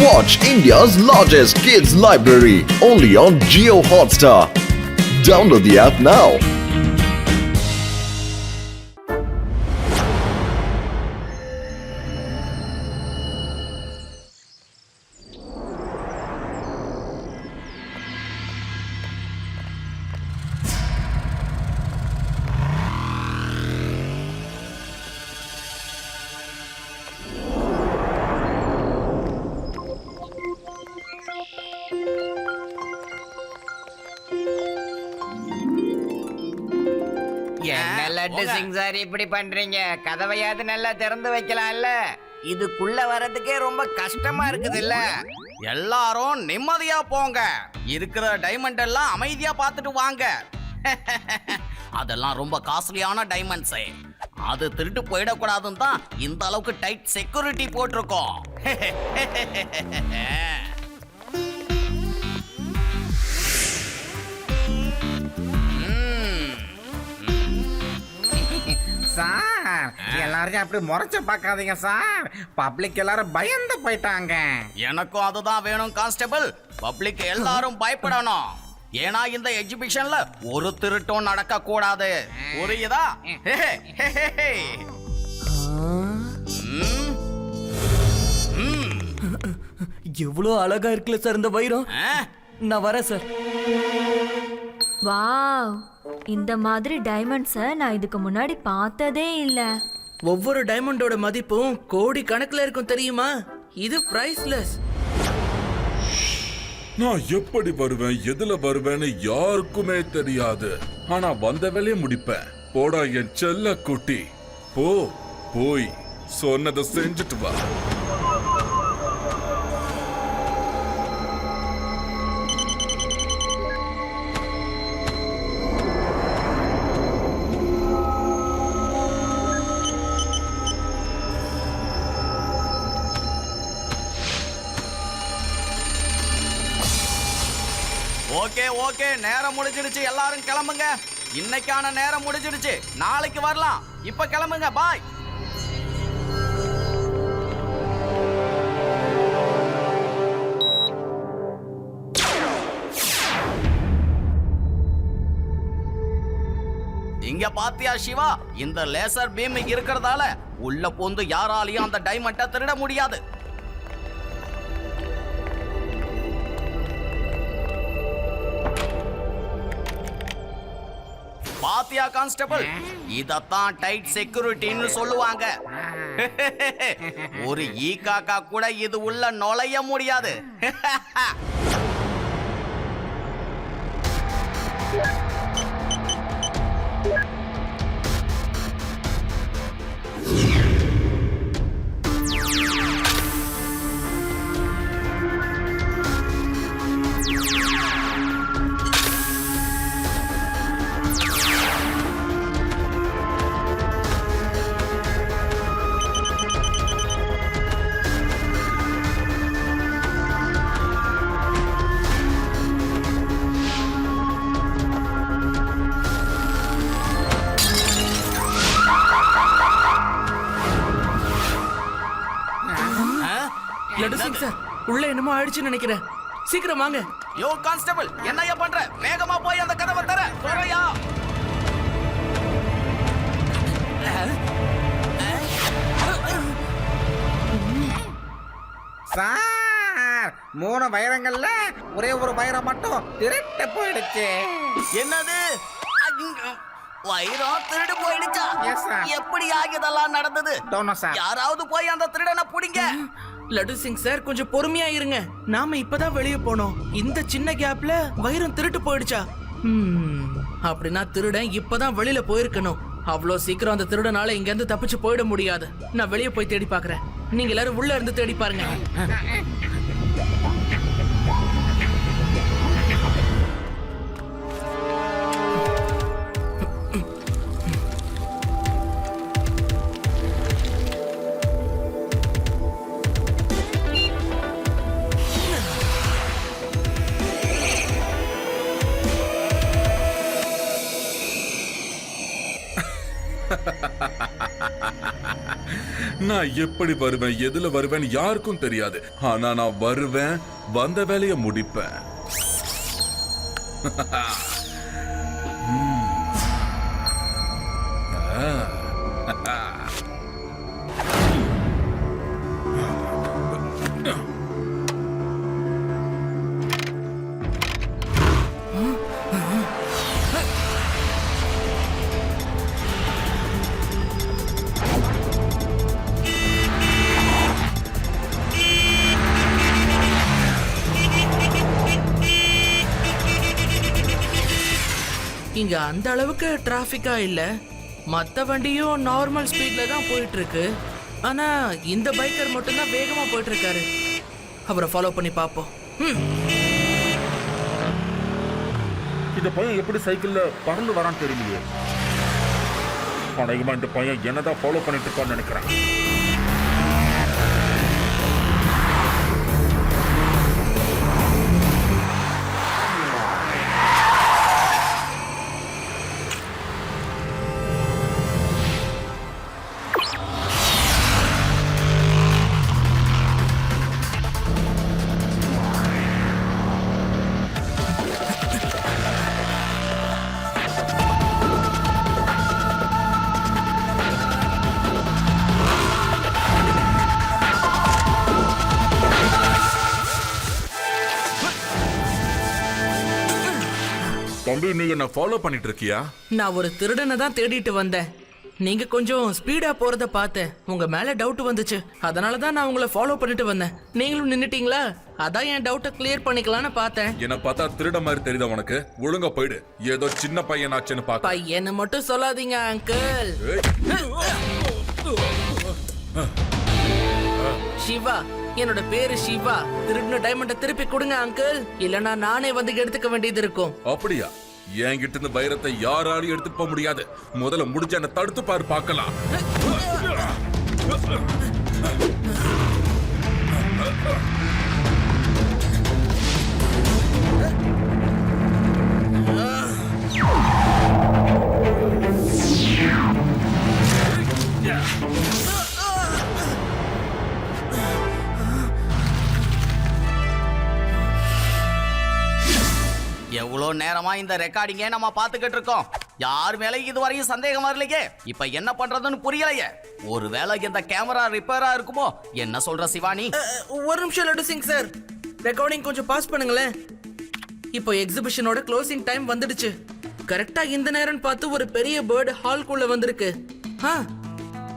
Watch India's largest kids library only on Jio Hotstar. Download the app now. என்ன laddu Singh sir இப்படி பண்றீங்க? கதவையாவது நல்லா திறந்து வைக்கலாம்ல. இதுக்குள்ள வரதுக்கே ரொம்ப கஷ்டமா இருக்குது இல்ல? எல்லாரும் நிம்மதியா போங்க. இருக்கிற டைமண்ட் எல்லாம் அமைதியா பார்த்துட்டு வாங்க. அதெல்லாம் ரொம்ப காஸ்ட்லியான டைமண்ட்ஸ். அது திருட்டு போயிடக்கூடாதுன்னு தான் இந்த அளவுக்கு டைட் செக்யூரிட்டி போட்டிருக்கோம். சார் எல்லாரையும் அப்படி முறைச்சு பார்க்காதீங்க சார். பப்ளிக் எல்லாரும் பயந்து போயிட்டாங்க. எனக்கும் அதுதான் வேணும் கான்ஸ்டபிள். பப்ளிக் எல்லாரும் பயப்படணும். ஏன்னா இந்த எக்ஸிபிஷன்ல ஒரு திருட்டும் நடக்க கூடாது. புரியுதா? எவ்வளோ அழகா இருக்குல்ல சார் இந்த வைரம். நான் வரேன் சார். வாவ், இந்த மாதிரி டைமண்ட்ஸை நான் இதுக்கு முன்னாடி பார்த்ததே இல்ல. ஒவ்வொரு டைமண்டோட மதிப்பும் கோடி கணக்குல இருக்கும் தெரியுமா? இது பிரைஸ்லெஸ். நான் எப்படி வருவேன், எதுல வருவேன்னு யாருக்குமே தெரியாது. ஆனா வந்த வேலையை முடிப்பேன். போடா என் செல்ல குட்டி, போ போய் சொன்னதை செஞ்சுட்டு வா. ஓகே ஓகே, நேரம் முடிஞ்சிடுச்சு. எல்லாரும் கிளம்புங்க. இன்னைக்கான நேரம் முடிஞ்சிடுச்சு. நாளைக்கு வரலாம். இப்ப கிளம்புங்க. பாய். இங்க பாத்தியா சிவா, இந்த லேசர் பீம் இருக்கிறதால உள்ள போந்து யாராலையும் அந்த டைமண்டை திருட முடியாது. பாத்தியா கான்ஸ்டபிள், இதத்தான் டைட் செக்யூரிட்டின்னு சொல்லுவாங்க. ஒரு ஈ காக்கா கூட இது உள்ள நுழைய முடியாது. லட்டு சிங் சார், உள்ள என்னமோ ஆயிடுச்சுன்னு நினைக்கிறேன். சீக்கிரம் வாங்க. யோ கான்ஸ்டபிள், என்னையா பண்ற? வேகமா போய் அந்த கதவை தர. சொல்றையா? சார் 3 வைரங்கள்ல ஒரே ஒரு வைரம் மட்டும் திருட்டு போயிடுச்சு. என்னது? வைரம் திருடு போயிடுச்சா? Yes, sir. எப்படி ஆகியதெல்லாம் நடந்தது? Don't know, sir. யாராவது போய் அந்த திருடனை புடிங்க. லட்டு சிங் சார், கொஞ்சம் பொறுமையா இருங்க. நாம இப்பதான் வெளியே போனோம். இந்த சின்ன கேப்ல வைரம் திருட்டு போயிடுச்சா? அப்படின்னா திருடன் இப்பதான் வெளியில போயிருக்கணும். அவ்வளோ சீக்கிரம் அந்த திருடனால இங்க இருந்து தப்பிச்சு போயிட முடியாது. நான் வெளியே போய் தேடி பாக்குறேன். நீங்க எல்லாரும் உள்ள இருந்து தேடி பாருங்க. நான் எப்படி வருவேன் எதுல வருவேன் யாருக்கும் தெரியாது. ஆனா நான் வருவேன், வந்த வேலையை முடிப்பேன். இங்க அந்த அளவுக்கு டிராபிக்கா இல்ல, மத்த வண்டியும் நார்மல் ஸ்பீட்ல தான் போயிட்டு இருக்கு. ஆனா இந்த பைக்கர் மட்டும் தான் வேகமா போயிட்டு இருக்காரு. அவரை ஃபாலோ பண்ணி பாப்போம். இந்த பையன் எப்படி சைக்கிள்ல பறந்து வரான்னு தெரியலையே. அநேகமா இந்த பையன் என்னதான் ஃபாலோ பண்ணிட்டு இருக்கான்னு நினைக்கிறேன். தம்பி, நீங்க என்ன ஃபாலோ பண்ணிட்டு இருக்கியா? நான் ஒரு திருடனை தான் தேடிட்டு வந்தேன். நீங்க கொஞ்சம் ஸ்பீடா போறத பார்த்தேன், உங்க மேல டவுட் வந்துச்சு. அதனால தான் நான் உங்களை ஃபாலோ பண்ணிட்டு வந்தேன். நீங்களும் நின்னுட்டீங்களா? அதான் என் டவுட்டை கிளியர் பண்ணிக்கலாம்னு பார்த்தேன். என்ன பார்த்தா திருட மாதிரி தெரியுதா உனக்கு? ஒழுங்கா போயிடு. ஏதோ சின்ன பையனாச்சுன்னு பாக்க. பையனை மட்டும் சொல்லாதீங்க அங்கிள். சிவா, என்னோட பேரு சிவா. திருடின டைமண்ட திருப்பி கொடுங்க அங்கிள், இல்லனா நானே வந்து எடுத்துக்க வேண்டியது இருக்கும். அப்படியா? என்கிட்ட இருந்து வைரத்தை யாராலையும் எடுத்துட்டு போக முடியாது. முதல்ல முடிஞ்ச என்ன தடுத்து பாரு பார்க்கலாம். எவ்வளோ நேரமா இந்த ரெக்கார்டிங்கே நம்ம பார்த்துக்கிட்டு இருக்கோம். யார் மேல இதுவரையும் சந்தேகமா இல்லையே. இப்ப என்ன பண்றதுன்னு புரியலையே. ஒருவேளை இந்த கேமரா ரிப்பேரா இருக்குமோ? என்ன சொல்ற சிவானி? ஒரு நிமிஷம் லட்டு சிங் சார், ரெக்கார்டிங் கொஞ்சம் பாஸ் பண்ணுங்களேன். இப்போ எக்ஸிபிஷனோட க்ளோசிங் டைம் வந்துடுச்சு. கரெக்டா இந்த நேரம் பார்த்து ஒரு பெரிய பேர்டு ஹால்குள்ள வந்திருக்கு.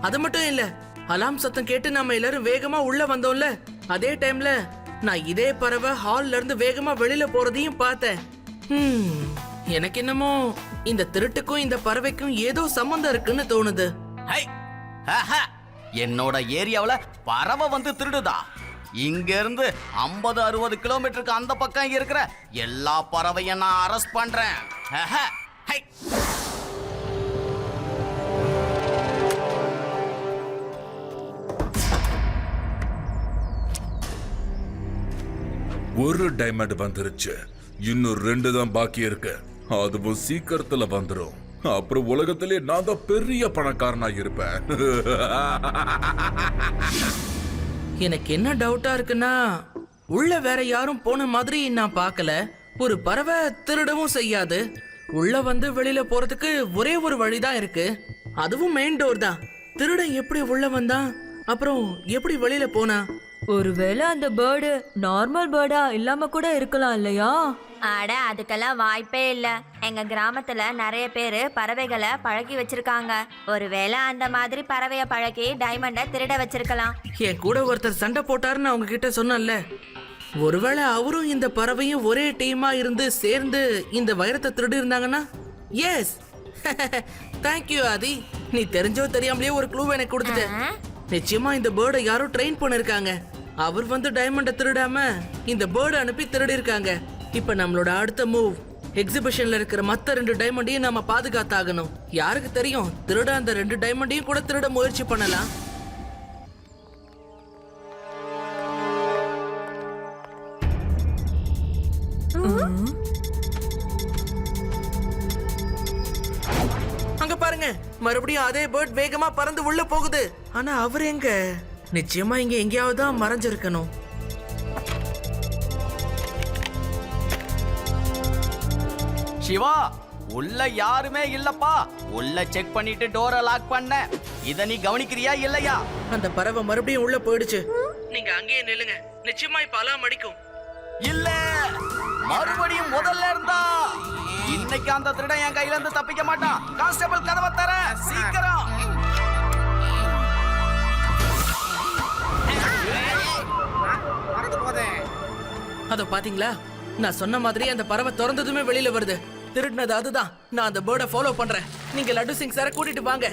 அது மட்டும் இல்ல, அலாம் சத்தம் கேட்டு நம்ம எல்லாரும் வேகமா உள்ள வந்தோம்ல, அதே டைம்ல நான் இதே பறவை ஹால்ல இருந்து வேகமா வெளியில போறதையும் பார்த்தேன். எனக்கு என்னமோ இந்த திருட்டுக்கும் இந்த பறவைக்கும் ஏதோ சம்பந்தம் இருக்குன்னு தோணுது. என்னோட ஏரியாவுல பறவை வந்து திருடுதா? இங்க இருந்து 50-60 கிலோமீட்டருக்கு அந்த பக்கம் இருக்கிற எல்லா பறவையும் நான் அரெஸ்ட் பண்றேன். ஒரு டைமண்ட் வந்துருச்சு, இன்னும் 2 தான் பாக்கி இருக்கு. அதுவும் சீக்கிரத்துல வந்துரும். அப்புறம் உலகத்திலே நான் தான் பெரிய பணக்காரனா இருப்பேன். எனக்கு என்ன டவுட்டா இருக்குன்னா, உள்ள வேற யாரும் போன மாதிரி நான் பார்க்கல. ஒரு பறவை திருடவும் செய்யாது. உள்ள வந்து வெளியில போறதுக்கு ஒரே ஒரு வழிதான் இருக்கு, அதுவும் மெயின் டோர் தான். திருடன் எப்படி உள்ள வந்தான், அப்புறம் எப்படி வெளியில போனா? ஒருவேளை அந்த பேர்டு நார்மல் பேர்டா இல்லாம கூட இருக்கலாம் இல்லையா? அட, அதுக்கெல்லாம் வாய்ப்பே இல்ல. எங்க கிராமத்துல நிறைய பேரு பறவைகளை பழக்கி வச்சிருக்காங்க. ஒருவேளை அந்த மாதிரி பறவைய பழக்கி டைமண்ட திருட வச்சிருக்கலாம். என் கூட ஒருத்தர் சண்டை போட்டாருன்னு அவங்க கிட்ட சொன்னல, ஒருவேளை அவரும் இந்த பறவையும் ஒரே டீமா இருந்து சேர்ந்து இந்த வைரத்தை திருடி இருந்தாங்கன்னா? எஸ், தேங்க்யூ ஆதி. நீ தெரிஞ்சோ தெரியாமலேயே ஒரு க்ளூ எனக்கு கொடுத்துட்ட. நிச்சயமா இந்த பேர்டை யாரோ ட்ரெயின் பண்ணிருக்காங்க. அவர் வந்து டைமண்ட திருடாம இந்த பேர்டை அனுப்பி திருடி இருக்காங்க. இப்ப நம்மளோட அடுத்த மூவ், எக்ஸிபிஷன்ல இருக்கிற மத்த 2 டைமண்டையும் நாம பாதுகாத்தாகணும். யாருக்கு தெரியும், திருட அந்த 2 டைமண்டையும் கூட திருட முயற்சி பண்ணலாம். அங்க பாருங்க, மறுபடியும் அதே பேர்ட் வேகமா பறந்து உள்ள போகுது. ஆனா அவர் எங்க? நிச்சயமா இங்க எங்கேயாவது தான் மறைஞ்சிருக்கணும். சிவா, உள்ள யாருமே இல்லப்பா. உள்ள செக் பண்ணிட்டு டோரை லாக் பண்ண. இத நீ கவனிக்கிறியா இல்லையா? அந்த பறவை மறுபடியும் உள்ள போயிடுச்சு. நீங்க அங்கேயே நில்லுங்க, நிச்சயமா இப்ப அலாம் அடிக்கும். இல்ல, மறுபடியும் முதல்ல இருந்தா. இன்னைக்கு அந்த திருடன் என் கையில இருந்து தப்பிக்க மாட்டான். கான்ஸ்டபிள், கதவை தர சீக்கிரம். அத பாத்தீங்களா? நான் சொன்ன மாதிரி அந்த பறவை திறந்ததுமே வெளியில வருது. திருடினது அதுதான். நான் அந்த பேர்டை ஃபாலோ பண்றேன். நீங்க லட்டு சிங் சாரை கூட்டிட்டு வாங்க.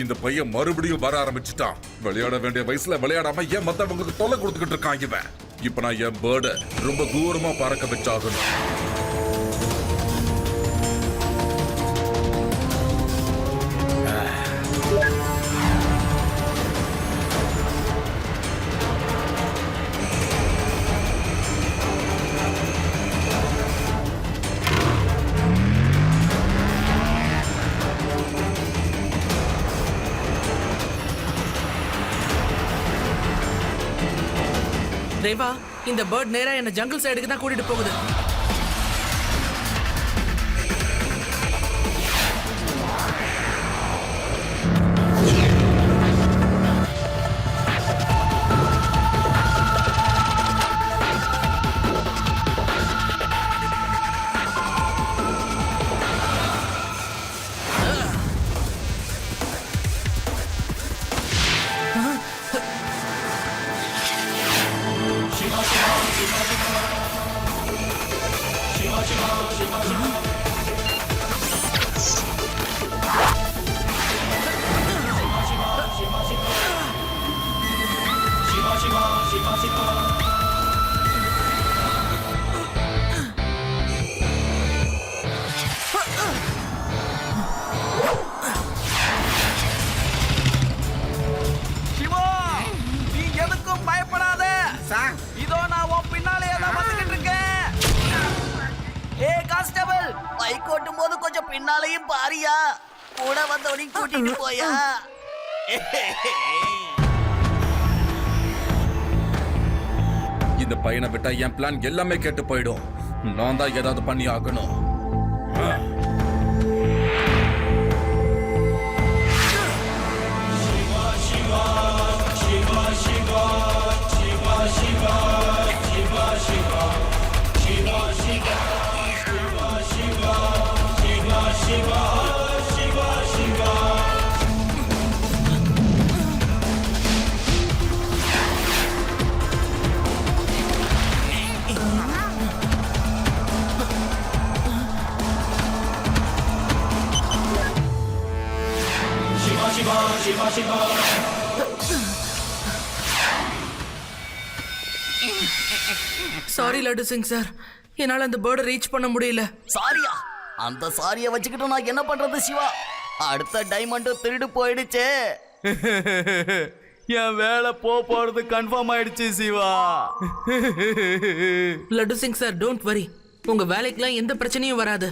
இந்த பையன் மறுபடியும் வர ஆரம்பிச்சுட்டான். விளையாட வேண்டிய வயசுல விளையாடாம ஏன் மத்தவங்களுக்கு தொல்லை கொடுத்துக்கிட்டு இருக்கான் இவன். இப்ப நான் என் பேர்டை ரொம்ப தூரமா பறக்க வச்சாகணும். தேவா, இந்த பேர்ட் நேரா என்ன ஜங்கிள் சைடுக்கு தான் கூட்டிட்டு போகுது. சிவா, நீ எதுக்கும் பயப்படாத. இதோ நான் உன் பின்னாலேயே தான் வந்துகிட்டு இருக்கேன். ஏய் கான்ஸ்டபிள், பைக் ஓட்டும் போது கொஞ்சம் பின்னாலேயும் பாரியா. கூட வந்தவனையும் கூட்டிட்டு போயா. இந்த பையனை விட்டா என் பிளான் எல்லாமே கேட்டு போயிடும். நான் தான் ஏதாவது பண்ணி ஆகணும். சாரி லட்டு சிங் சார், என்னால அந்த பேர்டை ரீச் பண்ண முடியல. சாரியா? அந்த சாரியை வச்சுக்கிட்டு நான் என்ன பண்றது சிவா? அடுத்த டைமண்ட் திருடு போயிடுச்சு. என் வேலை போறது கன்ஃபார்ம் ஆயிடுச்சு Siva. Laddu Singh sir, don't worry. உங்க வேலைக்கெல்லாம் எந்த பிரச்சனையும் வராது.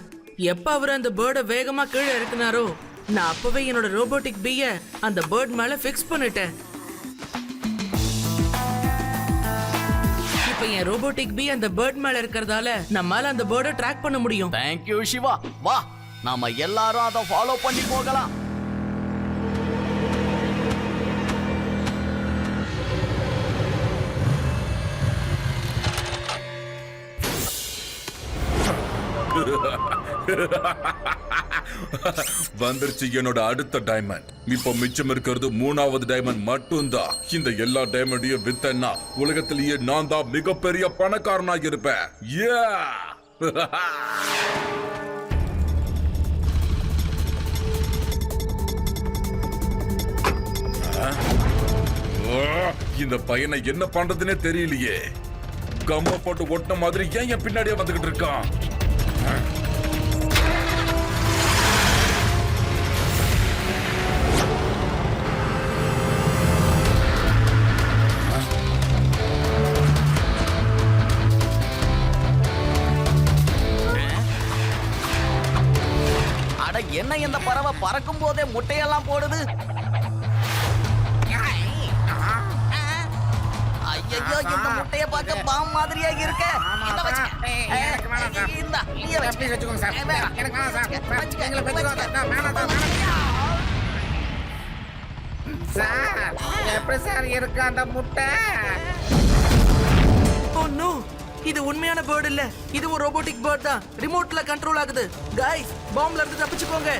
எப்ப அவர் அந்த பேர்டை வேகமா கீழே இறக்குனாரோ, நான் அப்பவே என்னோட ரோபோட்டிக் பீய அந்த பேர்ட் மேல ஃபிக்ஸ் பண்ணிட்டேன். இப்ப என் ரோபோட்டிக் பீ அந்த பேர்ட் மேல இருக்கிறதால நம்மால அந்த பேர்டை ட்ராக் பண்ண முடியும். தேங்க்யூ சிவா. வா, நாம எல்லாரும் அதை ஃபாலோ பண்ணி போகலாம். வந்துருச்சு என்னோட அடுத்த டைமண்ட். இப்போ மிச்சம் இருக்கிறது 3வது டைமண்ட் மட்டும்தான். இந்த எல்லா டைமண்டையும் வித்தன்னா உலகத்திலேயே நான் தான் மிகப்பெரிய பணக்காரனாக இருப்பேன். இந்த பையனை என்ன பண்றதுன்னே தெரியலையே. கம்ம போட்டு ஒட்டின மாதிரி ஏன் என் பின்னாடியே வந்துகிட்டு இருக்கான்? என்ன இந்த பறவை பறக்கும் போதே முட்டையெல்லாம் போடுது? ஐயோ, இந்த முட்டைய பார்க்க பாம் மாதிரியா இருக்க. இந்த வச்சுக்க. இந்தா, நீயே வச்சுக்க. சார் எப்படி சார் இருக்கு அந்த முட்டை? ஓ நோ, இது உண்மையான பேர்ட் இல்ல, இது ஒரு ரோபோட்டிக் பேர்ட் தான். ரிமோட்ல கண்ட்ரோல் ஆகுது. கைஸ், பாம்ப்ல இருந்து தப்பிச்சுக்கோங்க.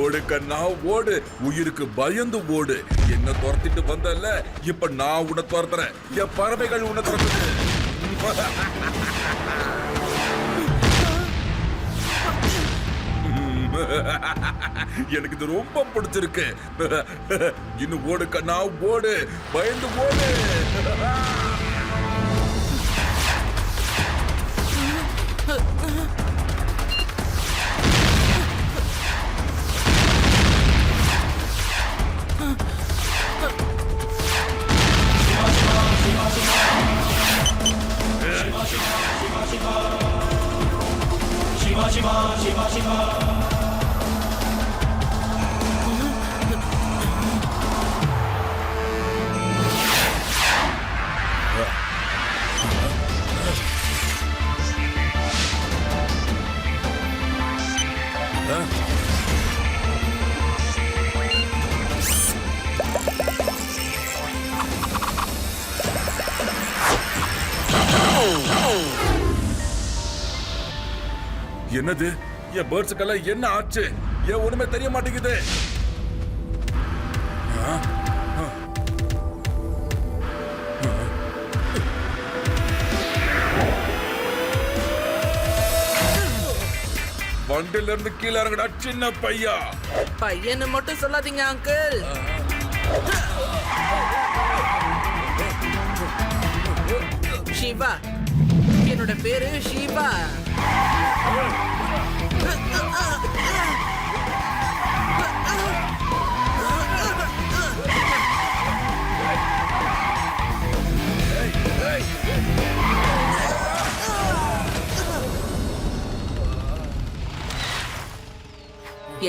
ஓடு கண்ணா ஓடு, உயிருக்கு பயந்து ஓடு. என்ன துரத்திட்டு வந்தல, இப்ப நான் உன்னை துரத்துறேன். என் பறவைகள் உன்னை துரத்துது. எனக்கு இது ரொம்ப பிடிச்சிருக்கு. இன்னும் ஓடு கண்ணா ஓடு, பயந்து ஓடு. என்னது? என் பேர்ட்ஸுக்கெல்லாம் என்ன ஆச்சு? ஏன் ஒண்ணுமே தெரிய மாட்டேங்குது? வண்டில இருந்து கீழே இறங்கடா சின்ன பையா. பையன்னு மட்டும் சொல்லாதீங்க அங்கிள். ஷிவா, என்னோட பேரு ஷிவா.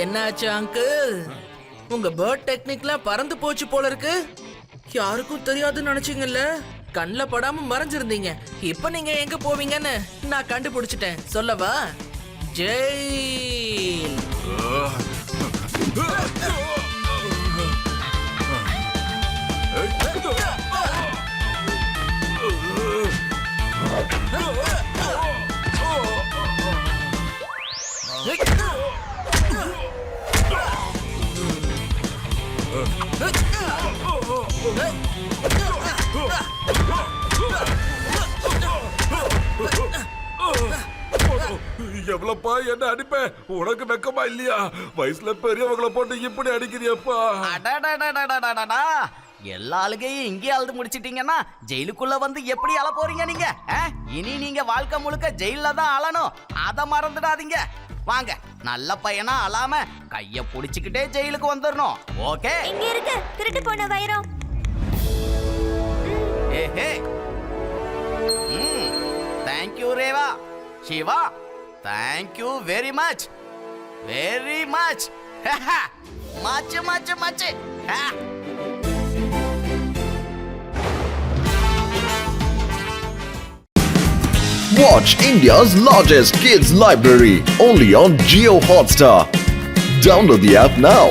என்னாச்சு அங்கிள்? உங்க பேர்ட் டெக்னிக்லாம் பறந்து போச்சு போல இருக்கு. யாருக்கும் தெரியாதுன்னு நினைச்சீங்கல்ல? கண்ணுல படாம மறைஞ்சிருந்தீங்க. இப்ப நீங்க எங்க போவீங்கன்னு நான் கண்டுபிடிச்சிட்டேன். சொல்லவா? ஜெயில். எவ்வளப்பா என்ன அடிப்ப? உனக்கு வெக்கமா இல்லையா? வயசுல பெரியவங்களை போட்டு இப்படி அடிக்கிறியப்பா? அடடடடடடடடா. எல்லா ஆளுகையும் இங்கே அழுது முடிச்சிட்டீங்கன்னா ஜெயிலுக்குள்ள வந்து எப்படி அழ போறீங்க நீங்க? இனி நீங்க வாழ்க்கை முழுக்க ஜெயில தான் அழணும். அத மறந்துடாதீங்க. வாங்க, நல்ல பையனா அழாம கைய புடிச்சுக்கிட்டே ஜெயிலுக்கு வந்துடணும். ஓகே? இங்க இருக்கு திருட்டு போன வைரம். ஏஹே. Thank you Reva. Siva, thank you very much. Very much. Much much much. Watch India's largest kids library only on Jio Hotstar. Download the app now.